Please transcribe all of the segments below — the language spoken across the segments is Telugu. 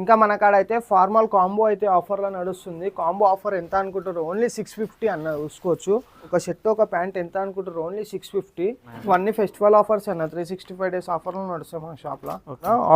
ఇంకా మన కాడ అయితే ఫార్మల్ కాంబో అయితే ఆఫర్లో నడుస్తుంది. కాంబో ఆఫర్ ఎంత అనుకుంటారు? ఓన్లీ 650 అన్న చూసుకోవచ్చు. ఒక షర్ట్ ఒక ప్యాంట్ ఎంత అనుకుంటారు? ఓన్లీ 650. ఇవన్నీ ఫెస్టివల్ ఆఫర్స్ అన్న, 365 డేస్ ఆఫర్లో నడుస్తాయి మన షాప్లో.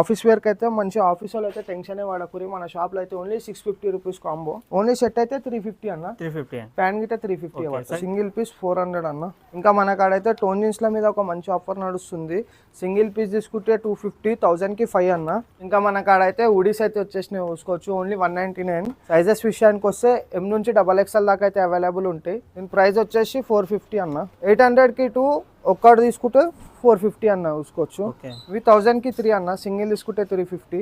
ఆఫీస్ వేర్కి అయితే మంచి ఆఫీస్ వాళ్ళు అయితే టెన్షన్ వాడకూరి. మన షాప్లో అయితే only 650 rupees combo. Only shirt అయితే 350 అన్న, 350 ప్యాంట్ గిట్ట 350. సింగిల్ పీస్ 400 అన్న. ఇంకా మన కాడ అయితే టోన్ జీన్స్ల మీద ఒక మంచి ఆఫర్ నడుస్తుంది. సింగిల్ పీస్ తీసుకుంటే 250, 1000కి 5 అన్న. ఇంకా మన కాడ అయితే ఉడీస్ అయితే వచ్చేసినాయి చూసుకోవచ్చు. ఓన్లీ 199. సైజెస్ విషయానికి వస్తే M నుంచి XXL దాకా అయితే అవైలబుల్ ఉంటాయి. దీని ప్రైస్ వచ్చేసి 450 అన్న. 800కి 2 ఒక్కటి తీసుకుంటే 450 అన్న చూసుకోవచ్చు. ఇవి 1000కి 3 అన్న. సింగిల్ తీసుకుంటే 350.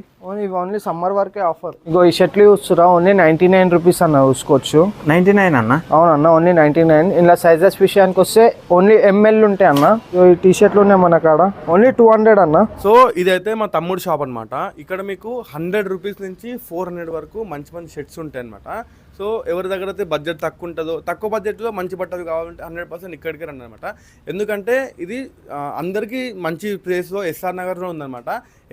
ఓన్లీ సమ్మర్ వరకే ఆఫర్. ఇగో ఈ షర్ట్లు చూస్తురా, ఓన్లీ 99 రూపీస్ అన్న చూసుకోవచ్చు. 99 అన్న? అవునన్న, ఓన్లీ 99. ఇలా సైజెస్ విషయానికి వస్తే ఓన్లీ ML ఉంటాయి అన్న. ఈ టీ షర్ట్లు ఉన్నాయి మన కాడ, ఓన్లీ 200 అన్న. సో ఇదైతే మా తమ్ముడు షాప్ అనమాట. ఇక్కడ మీకు 100 రూపీస్ నుంచి 400 వరకు మంచి మంచి షర్ట్స్ ఉంటాయి అనమాట. సో ఎవరి దగ్గర అయితే బడ్జెట్ తక్కువ ఉంటుందో, తక్కువ బడ్జెట్లో మంచి బట్టలు కావాలంటే 100% ఇక్కడికే రండి అనమాట. ఎందుకంటే ఇది అందరికీ మంచి ప్లేస్లో SR నగర్లో ఉందన్నమాట.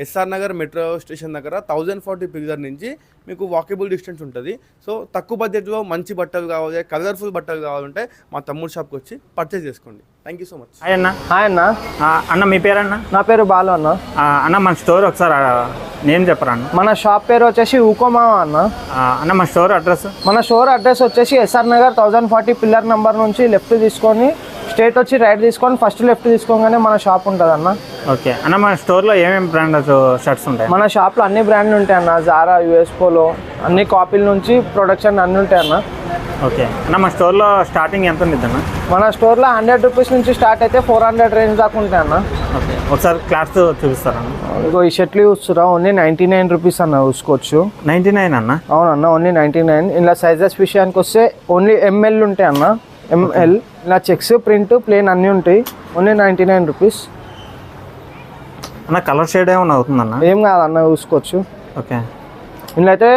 SR నగర్ మెట్రో స్టేషన్ దగ్గర 1040 పిల్లర్ నుంచి మీకు వాకబుల్ డిస్టెన్స్ ఉంటుంది. సో తక్కువ బడ్జెట్లో మంచి బట్టలు కావాలి, కలర్ఫుల్ బట్టలు కావాలంటే మా తమ్ముడు షాప్కి వచ్చి పర్చేస్ చేసుకోండి. Thank you so much. Hi అన్న. హాయ్ అన్న. అన్న మీ పేరు అన్న? నా పేరు బాలు అన్న. అన్న మన స్టోర్ ఒకసారి నేమ్ చెప్పరా అన్న? మన షాప్ పేరు వచ్చేసి ఊకోమా అన్న. అన్న మన స్టోర్ అడ్రస్? మన స్టోర్ అడ్రస్ వచ్చేసి SR నగర్ 1040 పిల్లర్ నెంబర్ నుంచి లెఫ్ట్ తీసుకొని స్ట్రేట్ వచ్చి రైట్ తీసుకొని ఫస్ట్ లెఫ్ట్ తీసుకోగానే మన షాప్ ఉంటుంది అన్న. ఓకే అన్న, మన స్టోర్లో ఏమేమి బ్రాండ్ షర్ట్స్ ఉంటాయి? మన షాప్లో అన్ని బ్రాండ్లు ఉంటాయి అన్న. జారా, US పోలో, అన్ని కాపీల నుంచి ప్రొడక్షన్ అన్నీ ఉంటాయి అన్న. ఓకే అన్న, మన స్టోర్లో స్టార్టింగ్ ఎంత ఉంది అన్న? మన స్టోర్లో 100 రూపీస్ నుంచి స్టార్ట్ అయితే 400 రేంజ్ దాకా ఉంటాయి అన్న. ఓకే, ఒకసారి క్లాత్స్ చూపిస్తారన్న? ఇగో ఈ షర్ట్లు చూస్తురా, ఓన్లీ 99 రూపీస్ అన్న చూసుకోవచ్చు. 99 అన్న? అవునన్న, ఓన్లీ 99. ఇలా సైజెస్ విషయానికి వస్తే ఓన్లీ ML ఉంటాయి అన్న. ML ఇలా చెక్స్, ప్రింట్, ప్లేన్ అన్నీ ఉంటాయి. ఓన్లీ 99 రూపీస్ అన్న. కలర్ షేడ్ ఏమైనా అవుతుందన్న? ఏం కాదన్న చూసుకోవచ్చు. ఓకే, ఇందులో అయితే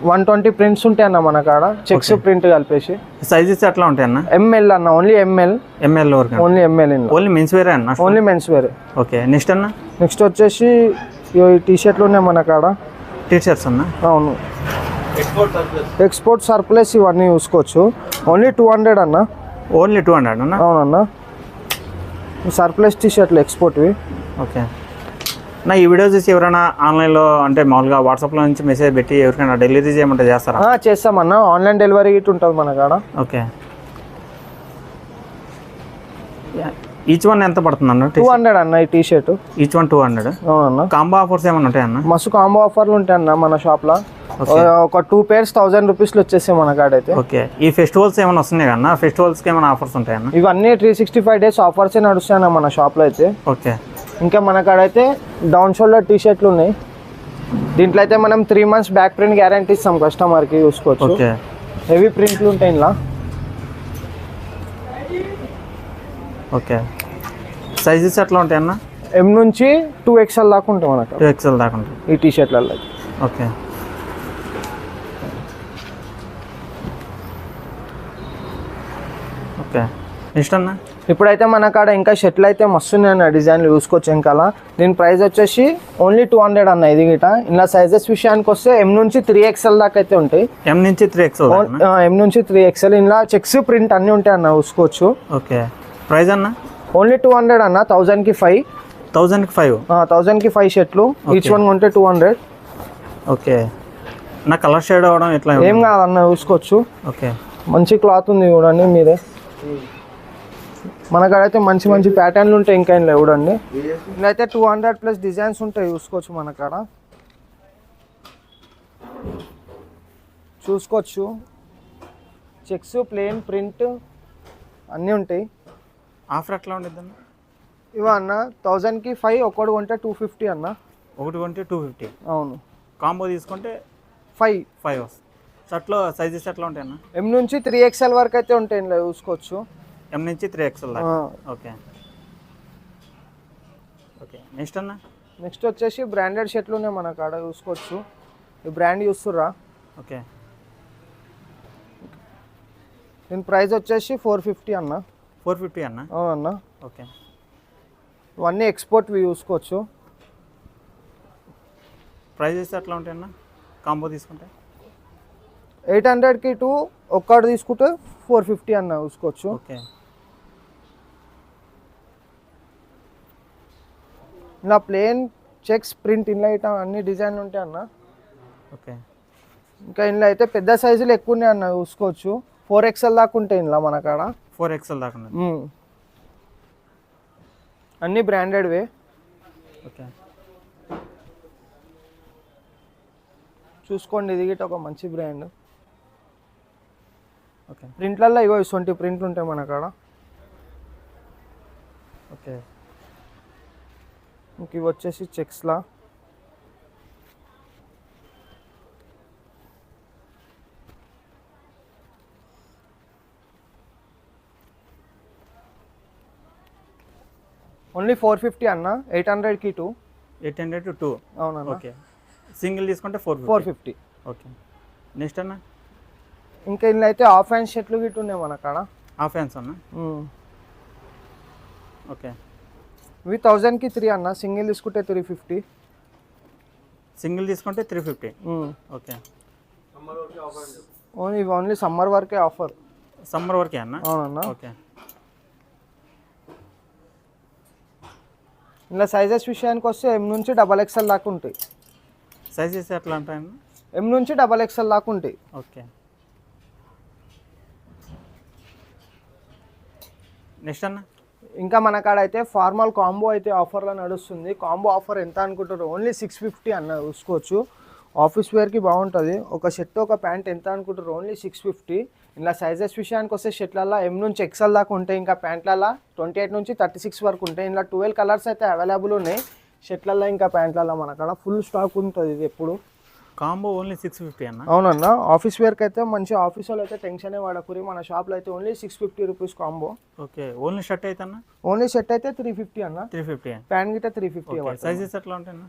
120 ప్రింట్స్ ఉంటాయి అన్న మన కాడ, చెక్స్ ప్రింట్ కలిపేసి. సైజెస్ ఎట్లా ఉంటాయి అన్న? ML అన్న, ఓన్లీ ML. ML వరకు? Only ML. ఓన్లీ మెన్స్ వేరే అన్న? ఓన్లీ మెన్స్ వేరే. ఓకే, నెక్స్ట్ అన్న? నెక్స్ట్ వచ్చేసి ఈ టీ షర్ట్లు ఉన్నాయి మన కాడ. టీ షర్ట్స్ అన్న? అవును, ఎక్స్పోర్ట్ సర్ప్లస్ ఇవన్నీ చూసుకోవచ్చు. ఓన్లీ 200 అన్న. ఓన్లీ 200 అన్న? అవునన్న, సర్ప్లస్ టీ షర్ట్లు ఎక్స్పోర్ట్వి. ఓకే నా, ఈ వీడియో చూసి ఎవరైనా ఆన్లైన్లో అంటే మామూలుగా వాట్సాప్లో నుంచి మెసేజ్ పెట్టి ఎవరికైనా డెలివరీ చేయమంటే చేస్తారా? చేస్తామన్న, ఆన్లైన్ డెలివరీ ఇటు ఉంటుంది మన కాడ. ఓకే, ఈచ్ వన్ ఎంత పడుతుంది అన్న? 200 అన్న ఈ టీ షర్ట్. Each one 200? అవునన్న. కాంబో ఆఫర్స్ ఏమైనా ఉంటాయి అన్న? మస్తు కాంబో ఆఫర్లు ఉంటాయి అన్న మన షాప్లో. ఒక 2 pairs 1000 రూపీస్లో వచ్చేసాయి మన కాడ అయితే. ఓకే, ఈ ఫెస్టివల్స్ ఏమైనా వస్తున్నాయి కన్నా? ఫెస్టివల్స్కి ఏమైనా ఆఫర్స్ ఉంటాయన్న? ఇవన్నీ 365 డేస్ ఆఫర్సే నడుస్తాయన్న మన షాప్లో అయితే. ఓకే, ఇంకా మన కాడ అయితే డౌన్ షోల్డర్ టీ షర్ట్లు ఉన్నాయి. దీంట్లో అయితే మనం 3 months బ్యాక్ ప్రింట్ గ్యారంటీ ఇస్తాం కస్టమర్కి, చూసుకోవచ్చు. ఓకే, హెవీ ప్రింట్లు ఉంటాయి ఇలా. ఓకే, సైజెస్ ఎట్లా ఉంటాయి అన్న? M నుంచి 2XL దాకా ఉంటాయి మనకు. 2XL దాకా ఉంటాయి ఈ టీ షర్ట్లలో. ఓకే, ఓకే, నెక్స్ట్ అన్న? ఇప్పుడైతే మన కాడ ఇంకా షర్ట్లు అయితే మస్తున్నాయి అన్న, డిజైన్లు చూసుకోవచ్చు. ఇంకా దీని ప్రైస్ వచ్చేసి ఓన్లీ 200 అన్న. ఇది గిట ఇలా సైజెస్ విషయానికి వస్తే M నుంచి 3XL దాకా అయితే ఉంటాయి. M నుంచి 3XL? M నుంచి 3XL. ఇలా చెక్స్, ప్రింట్ అన్నీ ఉంటాయి అన్న, చూసుకోవచ్చు. ఓకే, ప్రైస్ అన్న? ఓన్లీ 200 అన్న. 1000కి 5. 1000కి 5? 1000కి 5 షర్ట్లు. ఈచ్ వన్ కొంటే 200. ఓకే, నా కలర్ షేడ్ అవ్వడం ఇట్లా ఏం కాదన్న, చూసుకోవచ్చు. ఓకే, మంచి క్లాత్ ఉంది చూడండి మీరే. మన కాడ అయితే మంచి మంచి ప్యాటర్న్లు ఉంటాయి ఇంకా ఇందులో చూడండి. ఇదైతే 200+ డిజైన్స్ ఉంటాయి, చూసుకోవచ్చు మన కాడ. చూసుకోవచ్చు, చెక్స్, ప్లేన్, ప్రింట్ అన్నీ ఉంటాయి. ఆఫర్ ఎట్లా ఉండేది అన్న? ఇవా అన్న 1000కి 5, ఒకటి కొంటే 250 అన్న. ఒకటి కొంటే 250? అవును. కాంబో తీసుకుంటే 5 వస్తుంది. షర్ట్లో సైజెస్ ఎట్లా ఉంటాయి అన్న? M నుంచి 3XL వరకు అయితే ఉంటాయి ఇందులో, చూసుకోవచ్చు. M నుంచి 3XL దాకా? ఓకే, ఓకే, నెక్స్ట్ అన్న? నెక్స్ట్ వచ్చేసి బ్రాండెడ్ షర్ట్లు ఉన్నాయి మన కాడ, చూసుకోవచ్చు. ఈ బ్రాండ్ చూస్తుర్రా? ఓకే, దీని ప్రైస్ వచ్చేసి 450 అన్న. 450 అన్న? అవునన్న. ఓకే, ఇవన్నీ ఎక్స్పోర్ట్వి, చూసుకోవచ్చు. ప్రైజెస్ ఎట్లా ఉంటాయన్న కాంబో తీసుకుంటే? 800కి 2 ఒక్కటి తీసుకుంటే 450 అన్న చూసుకోవచ్చు. ఓకే. ఇలా ప్లేన్ చెక్స్ ప్రింట్ ఇలా ఇట్లా అన్ని డిజైన్లు ఉంటాయి అన్న. ఓకే. ఇంకా ఇందులో అయితే పెద్ద సైజులు ఎక్కువ ఉన్నాయి అన్న చూసుకోవచ్చు. 4XL దాకా ఉంటాయి ఇందులో మన కాడ. 4XL దాకా ఉన్నది. అన్నీ బ్రాండెడ్వే. ఓకే. చూసుకోండి, ఇది గిట్ట ఒక మంచి బ్రాండ్. ఓకే. ప్రింట్లలో ఇగో 20 ప్రింట్లు ఉంటాయి మన కాడ. ఓకే. ఇంక ఇవి వచ్చేసి చెక్స్లా. ఓన్లీ 450 అన్న. 800కి 2. 800 to 2. అవునన్నా. ఓకే. సింగిల్ తీసుకుంటే 450. ఓకే. నెక్స్ట్ అన్న? ఇంకా ఇందులో అయితే హాఫ్ హ్యాండ్ షర్ట్లు గిట్ట ఉన్నాయి మన కాడ. హాఫ్ హ్యాండ్స్ అన్న. ఓకే. ఇవి 1000కి 3 అన్న. సింగిల్ తీసుకుంటే 350. సింగిల్ తీసుకుంటే 350. ఓకే. ఓన్లీ సమ్మర్ వరకే ఆఫర్. సమ్మర్ వరకే అన్న? అవునన్నా. ఓకే. ఇలా సైజెస్ విషయానికి వస్తే M నుంచి XXL దాకా ఉంటాయి. సైజెస్ ఎట్లా ఉంటాయన్న? M నుంచి XXL దాకా ఉంటాయి. ఓకే. నెక్స్ట్ అన్న? ఇంకా మన కాడ అయితే ఫార్మల్ కాంబో అయితే ఆఫర్లో నడుస్తుంది. కాంబో ఆఫర్ ఎంత అనుకుంటారు? ఓన్లీ 650 అన్న చూసుకోవచ్చు. ఆఫీస్ వేర్కి బాగుంటుంది. ఒక షర్ట్ ఒక ప్యాంట్ ఎంత అనుకుంటారు? ఓన్లీ 650. ఇలా సైజెస్ విషయానికి వస్తే షర్ట్లలో M నుంచి XL దాకా ఉంటాయి. ఇంకా ప్యాంట్లలో 28 నుంచి 36 వరకు ఉంటాయి. ఇలా 12 కలర్స్ అయితే అవైలబుల్ ఉన్నాయి షర్ట్లలో ఇంకా ప్యాంట్లలో. మన కాడ ఫుల్ స్టాక్ ఉంటుంది ఇది ఎప్పుడు. కాంబో ఓన్లీ 650 అన్న? అవునన్న. ఆఫీస్ వేర్కి అయితే మంచి ఆఫీస్ వాళ్ళు అయితే టెన్షనే వాడకూరి. మన షాప్లో అయితే only 650 rupees combo. Okay. Only shirt అయితే అన్న? ఓన్లీ షర్ట్ అయితే 350 అన్న. 350. ప్యాంట్ గిట్ట 350. సైజెస్ ఎట్లా ఉంటాయి అన్న?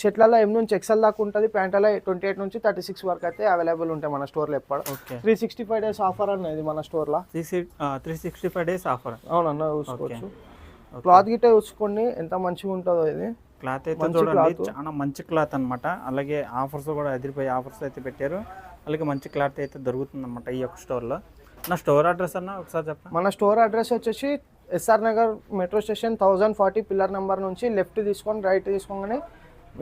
షర్ట్లలో M నుంచి XL దాకా ఉంటుంది. ప్యాంట్లలో 28 నుంచి 36 వరకు అయితే అవైలబుల్ ఉంటాయి మన స్టోర్లో ఎప్పుడు. ఓకే. 365 days ఆఫర్ అన్న ఇది మన స్టోర్లో. 365 days ఆఫర్. అవునన్నా చూసుకోవచ్చు. క్లాత్ గిట్ట చూసుకోండి ఎంత మంచిగా ఉంటుందో. ఇది క్లాత్ అయితే చూడండి, చాలా మంచి క్లాత్ అనమాట. అలాగే ఆఫర్స్ కూడా ఎదిరిపోయి ఆఫర్స్ అయితే పెట్టారు. అలాగే మంచి క్లాత్ అయితే దొరుకుతుంది అనమాట ఈ యొక్క స్టోర్లో. నా స్టోర్ అడ్రస్ అన్న ఒకసారి చెప్పండి. మన స్టోర్ అడ్రస్ వచ్చేసి SR Nagar metro station 1040 pillar number నుంచి లెఫ్ట్ తీసుకొని రైట్ తీసుకోగానే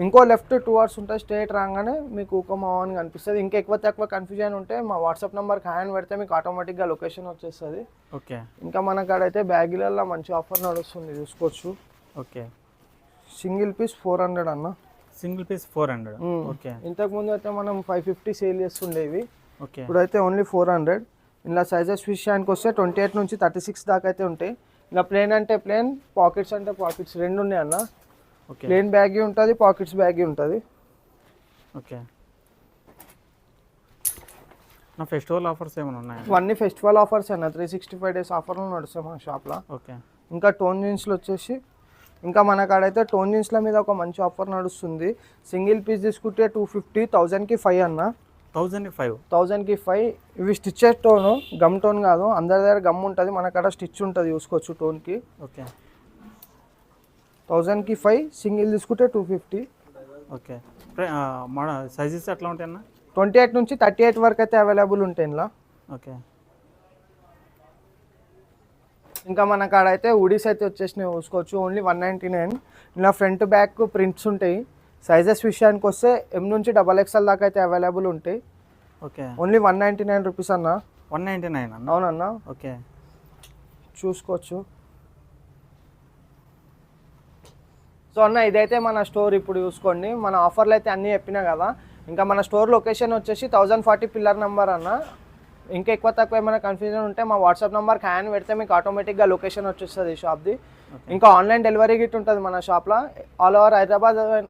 ఇంకో లెఫ్ట్ 2 hours ఉంటుంది. స్ట్రేట్ రాగానే మీకు ఉకమా అని కనిపిస్తుంది. ఇంకా ఎక్కువ తక్కువ కన్ఫ్యూజన్ ఉంటే మా వాట్సాప్ నెంబర్కి హ్యాండ్ పెడితే మీకు ఆటోమేటిక్గా లొకేషన్ వచ్చేస్తుంది. ఓకే. ఇంకా మన కాడ అయితే బ్యాగులలో మంచి ఆఫర్ నడుస్తుంది చూసుకోవచ్చు. ఓకే. సింగిల్ పీస్ 400 అన్న. Single piece 400. ఓకే. ఇంతకుముందు అయితే మనం 550 సేల్ చేస్తుండేవి. ఓకే. ఇప్పుడైతే ఓన్లీ 400. ఇలా సైజెస్ విషయానికి వస్తే 28 నుంచి 36 దాకా అయితే ఉంటాయి. ఇలా ప్లేన్ అంటే ప్లేన్, పాకెట్స్ అంటే పాకెట్స్ రెండు ఉన్నాయి అన్న. ఓకే. ప్లేన్ బ్యాగ్ ఉంటుంది, పాకెట్స్ బ్యాగ్ ఉంటుంది. ఓకే. నా ఫెస్టివల్ ఆఫర్స్ ఏమైనా ఉన్నాయా? ఇవన్నీ ఫెస్టివల్ ఆఫర్స్ అన్న. 365 days ఆఫర్లు నడుస్తాయి మన షాప్లో. ఓకే. ఇంకా టోన్ జీన్స్లు వచ్చేసి ఇంకా మన కాడైతే టోన్ జీన్స్ల మీద ఒక మంచి ఆఫర్ నడుస్తుంది. సింగిల్ పీస్ తీసుకుంటే 250. 1000కి 5 అన్న. 1000కి 5. ఇవి స్టిచ్చెస్ టోను, గమ్ టోన్ కాదు. అందరి దగ్గర గమ్ ఉంటుంది, మన కాడ స్టిచ్ ఉంటుంది చూసుకోవచ్చు టోన్కి. ఓకే. 1000కి 5. సింగిల్ తీసుకుంటే 250. ఓకే. మన సైజెస్ ఎట్లా ఉంటాయి అన్న? 28 నుంచి 38 వరకు అయితే అవైలబుల్ ఉంటాయి ఇలా. ఓకే. ఇంకా మన కాడ అయితే ఉడీస్ అయితే వచ్చేసినాయి చూసుకోవచ్చు. ఓన్లీ 199. ఇలా ఫ్రంట్ బ్యాక్ ప్రింట్స్ ఉంటాయి. సైజెస్ విషయానికి వస్తే M నుంచి XXL దాకా అయితే అవైలబుల్ ఉంటాయి. ఓకే. ఓన్లీ 199 రూపీస్ అన్న. 199 అన్న? అవునన్నా. ఓకే. చూసుకోవచ్చు. సో అన్న ఇదైతే మన స్టోర్ ఇప్పుడు చూసుకోండి. మన ఆఫర్లు అయితే అన్నీ చెప్పినా కదా. ఇంకా మన స్టోర్ లొకేషన్ వచ్చేసి 1040 పిల్లర్ నెంబర్ అన్న. ఇంకా ఎక్కువ తక్కువ ఏమైనా కన్ఫ్యూజన్ ఉంటే మా వాట్సాప్ నెంబర్కి హ్యాండ్ పెడితే మీకు ఆటోమేటిక్గా లొకేషన్ వచ్చేస్తుంది షాప్ది. ఇంకా ఆన్లైన్ డెలివరీ గిట్ ఉంటుంది మన షాప్లో. All over Hyderabad